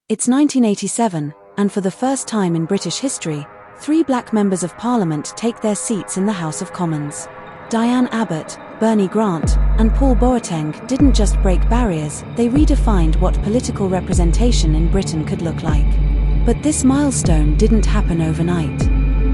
It's 1987, and for the first time in British history, 3 black members of Parliament take their seats in the House of Commons. Diane Abbott, Bernie Grant, and Paul Boateng didn't just break barriers, they redefined what political representation in Britain could look like. But this milestone didn't happen overnight.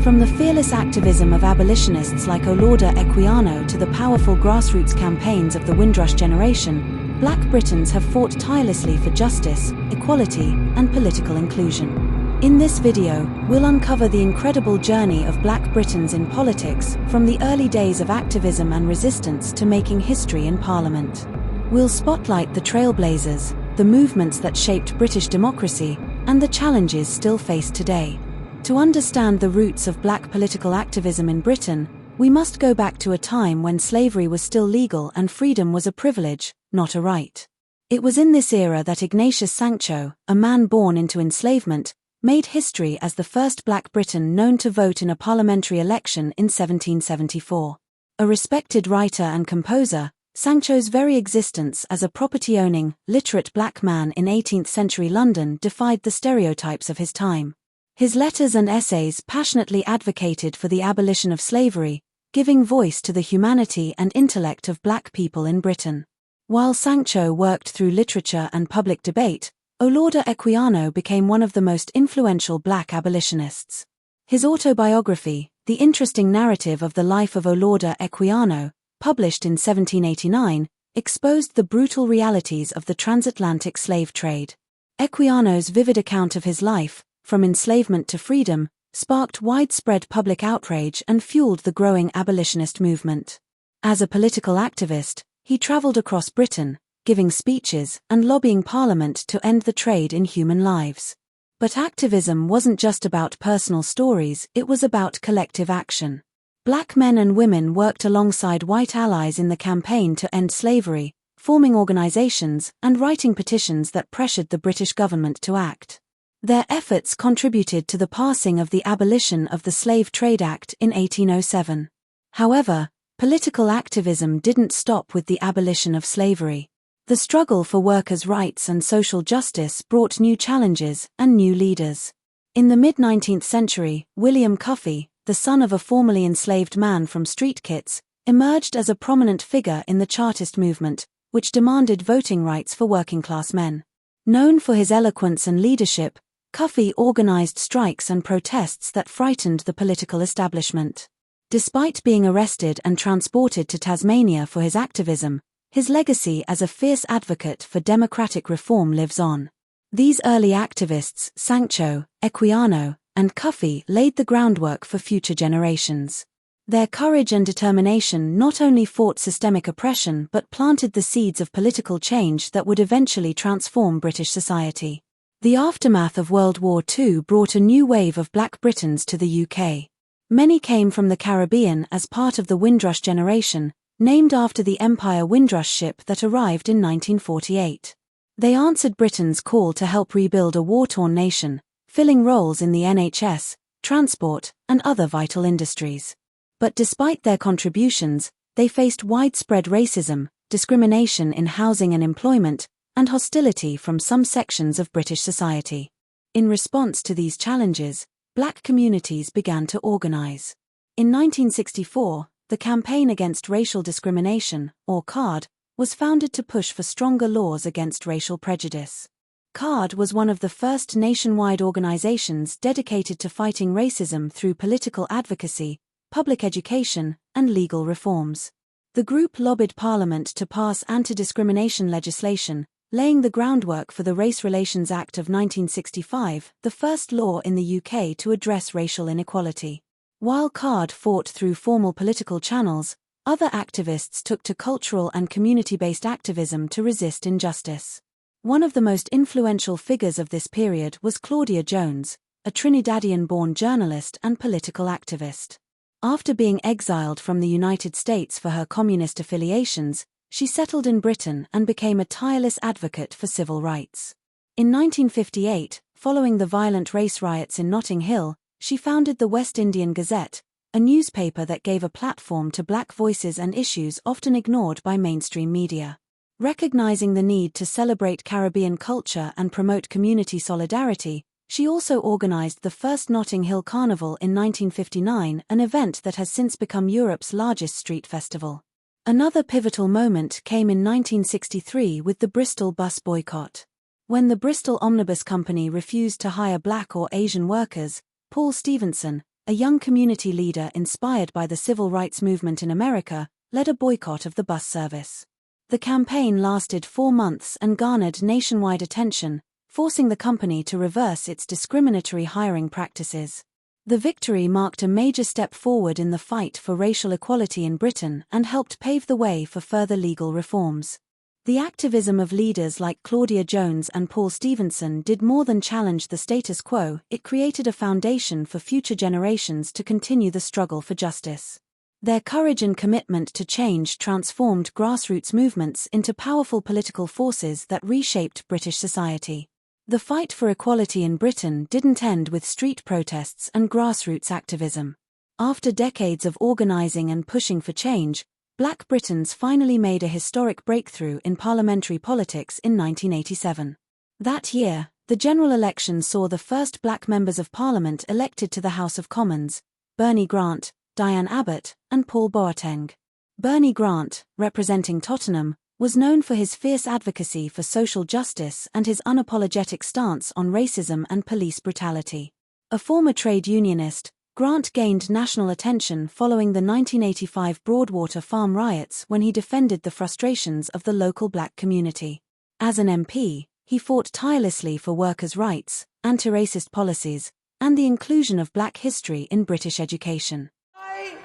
From the fearless activism of abolitionists like Olaudah Equiano to the powerful grassroots campaigns of the Windrush Generation, Black Britons have fought tirelessly for justice, equality, and political inclusion. In this video, we'll uncover the incredible journey of Black Britons in politics, from the early days of activism and resistance to making history in Parliament. We'll spotlight the trailblazers, the movements that shaped British democracy, and the challenges still faced today. To understand the roots of Black political activism in Britain, we must go back to a time when slavery was still legal and freedom was a privilege, not a right. It was in this era that Ignatius Sancho, a man born into enslavement, made history as the first Black Briton known to vote in a parliamentary election in 1774. A respected writer and composer, Sancho's very existence as a property-owning, literate black man in 18th-century London defied the stereotypes of his time. His letters and essays passionately advocated for the abolition of slavery, giving voice to the humanity and intellect of black people in Britain. While Sancho worked through literature and public debate, Olaudah Equiano became one of the most influential black abolitionists. His autobiography, The Interesting Narrative of the Life of Olaudah Equiano, published in 1789, exposed the brutal realities of the transatlantic slave trade. Equiano's vivid account of his life, from enslavement to freedom, sparked widespread public outrage and fueled the growing abolitionist movement. As a political activist, he traveled across Britain, giving speeches and lobbying Parliament to end the trade in human lives. But activism wasn't just about personal stories, it was about collective action. Black men and women worked alongside white allies in the campaign to end slavery, forming organizations and writing petitions that pressured the British government to act. Their efforts contributed to the passing of the Abolition of the Slave Trade Act in 1807. However, political activism didn't stop with the abolition of slavery. The struggle for workers' rights and social justice brought new challenges and new leaders. In the mid-19th century, William Cuffy, the son of a formerly enslaved man from street kits, emerged as a prominent figure in the Chartist movement, which demanded voting rights for working-class men. Known for his eloquence and leadership, Cuffy organized strikes and protests that frightened the political establishment. Despite being arrested and transported to Tasmania for his activism, his legacy as a fierce advocate for democratic reform lives on. These early activists, Sancho, Equiano, and Cuffy, laid the groundwork for future generations. Their courage and determination not only fought systemic oppression but planted the seeds of political change that would eventually transform British society. The aftermath of World War II brought a new wave of Black Britons to the UK. Many came from the Caribbean as part of the Windrush Generation, named after the Empire Windrush ship that arrived in 1948. They answered Britain's call to help rebuild a war-torn nation, filling roles in the NHS, transport, and other vital industries. But despite their contributions, they faced widespread racism, discrimination in housing and employment, and hostility from some sections of British society. In response to these challenges, black communities began to organize. In 1964, the Campaign Against Racial Discrimination, or CARD, was founded to push for stronger laws against racial prejudice. CARD was one of the first nationwide organizations dedicated to fighting racism through political advocacy, public education, and legal reforms. The group lobbied Parliament to pass anti-discrimination legislation, laying the groundwork for the Race Relations Act of 1965, the first law in the UK to address racial inequality. While CARD fought through formal political channels, other activists took to cultural and community-based activism to resist injustice. One of the most influential figures of this period was Claudia Jones, a Trinidadian-born journalist and political activist. After being exiled from the United States for her communist affiliations, she settled in Britain and became a tireless advocate for civil rights. In 1958, following the violent race riots in Notting Hill, she founded the West Indian Gazette, a newspaper that gave a platform to black voices and issues often ignored by mainstream media. Recognizing the need to celebrate Caribbean culture and promote community solidarity, she also organized the first Notting Hill Carnival in 1959, an event that has since become Europe's largest street festival. Another pivotal moment came in 1963 with the Bristol Bus Boycott. When the Bristol Omnibus Company refused to hire black or Asian workers, Paul Stephenson, a young community leader inspired by the civil rights movement in America, led a boycott of the bus service. The campaign lasted 4 months and garnered nationwide attention, forcing the company to reverse its discriminatory hiring practices. The victory marked a major step forward in the fight for racial equality in Britain and helped pave the way for further legal reforms. The activism of leaders like Claudia Jones and Paul Stephenson did more than challenge the status quo, it created a foundation for future generations to continue the struggle for justice. Their courage and commitment to change transformed grassroots movements into powerful political forces that reshaped British society. The fight for equality in Britain didn't end with street protests and grassroots activism. After decades of organising and pushing for change, Black Britons finally made a historic breakthrough in parliamentary politics in 1987. That year, the general election saw the first black members of Parliament elected to the House of Commons: Bernie Grant, Diane Abbott, and Paul Boateng. Bernie Grant, representing Tottenham, was known for his fierce advocacy for social justice and his unapologetic stance on racism and police brutality. A former trade unionist, Grant gained national attention following the 1985 Broadwater farm riots when he defended the frustrations of the local black community. As an MP, he fought tirelessly for workers' rights, anti-racist policies, and the inclusion of black history in British education. I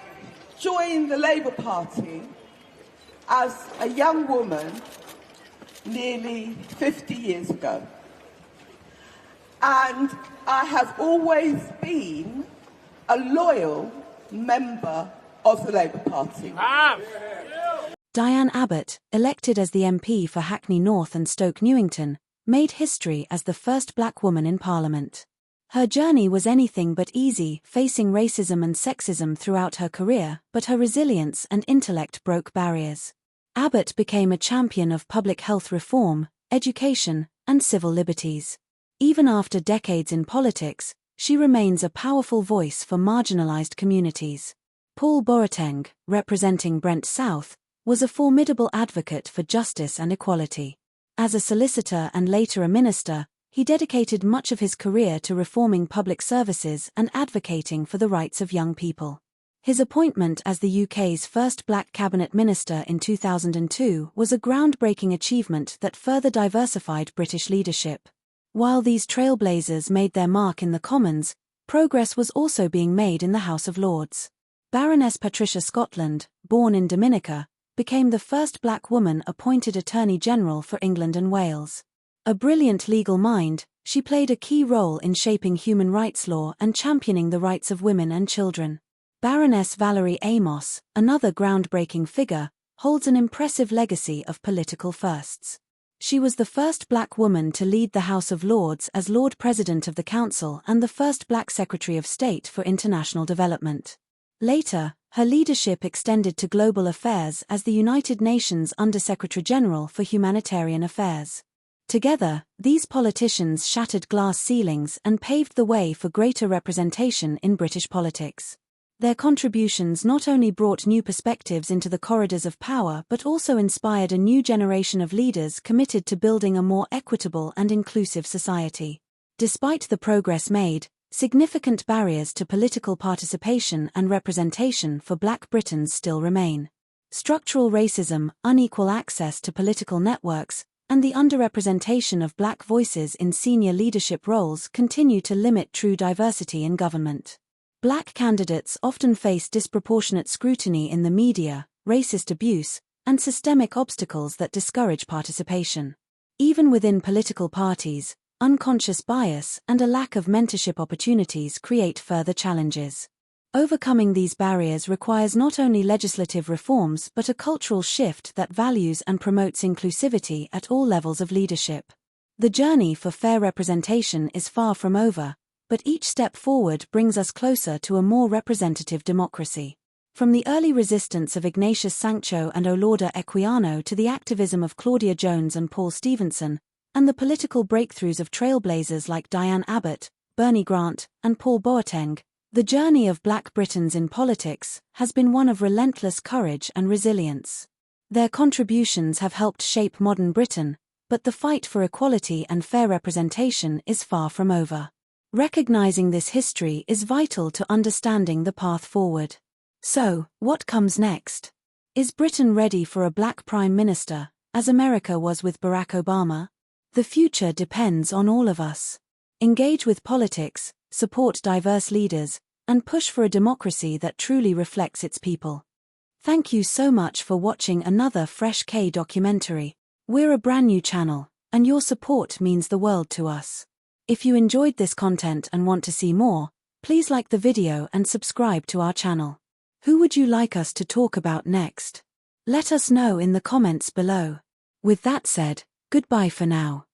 joined the Labour Party as a young woman nearly 50 years ago. And I have always been a loyal member of the Labour Party. Diane Abbott, elected as the MP for Hackney North and Stoke Newington, made history as the first black woman in Parliament. Her journey was anything but easy, facing racism and sexism throughout her career, but her resilience and intellect broke barriers. Abbott became a champion of public health reform, education, and civil liberties. Even after decades in politics, she remains a powerful voice for marginalised communities. Paul Boateng, representing Brent South, was a formidable advocate for justice and equality. As a solicitor and later a minister, he dedicated much of his career to reforming public services and advocating for the rights of young people. His appointment as the UK's first black cabinet minister in 2002 was a groundbreaking achievement that further diversified British leadership. While these trailblazers made their mark in the Commons, progress was also being made in the House of Lords. Baroness Patricia Scotland, born in Dominica, became the first black woman appointed Attorney General for England and Wales. A brilliant legal mind, she played a key role in shaping human rights law and championing the rights of women and children. Baroness Valerie Amos, another groundbreaking figure, holds an impressive legacy of political firsts. She was the first black woman to lead the House of Lords as Lord President of the Council and the first black Secretary of State for International Development. Later, her leadership extended to global affairs as the United Nations Under-Secretary General for Humanitarian Affairs. Together, these politicians shattered glass ceilings and paved the way for greater representation in British politics. Their contributions not only brought new perspectives into the corridors of power but also inspired a new generation of leaders committed to building a more equitable and inclusive society. Despite the progress made, significant barriers to political participation and representation for Black Britons still remain. Structural racism, unequal access to political networks, and the underrepresentation of black voices in senior leadership roles continue to limit true diversity in government. Black candidates often face disproportionate scrutiny in the media, racist abuse, and systemic obstacles that discourage participation. Even within political parties, unconscious bias and a lack of mentorship opportunities create further challenges. Overcoming these barriers requires not only legislative reforms but a cultural shift that values and promotes inclusivity at all levels of leadership. The journey for fair representation is far from over, but each step forward brings us closer to a more representative democracy. From the early resistance of Ignatius Sancho and Olaudah Equiano to the activism of Claudia Jones and Paul Stephenson, and the political breakthroughs of trailblazers like Diane Abbott, Bernie Grant, and Paul Boateng, the journey of Black Britons in politics has been one of relentless courage and resilience. Their contributions have helped shape modern Britain, but the fight for equality and fair representation is far from over. Recognizing this history is vital to understanding the path forward. So, what comes next? Is Britain ready for a Black Prime Minister, as America was with Barack Obama? The future depends on all of us. Engage with politics, support diverse leaders, and push for a democracy that truly reflects its people. Thank you so much for watching another Fresh K documentary. We're a brand new channel, and your support means the world to us. If you enjoyed this content and want to see more, please like the video and subscribe to our channel. Who would you like us to talk about next? Let us know in the comments below. With that said, goodbye for now.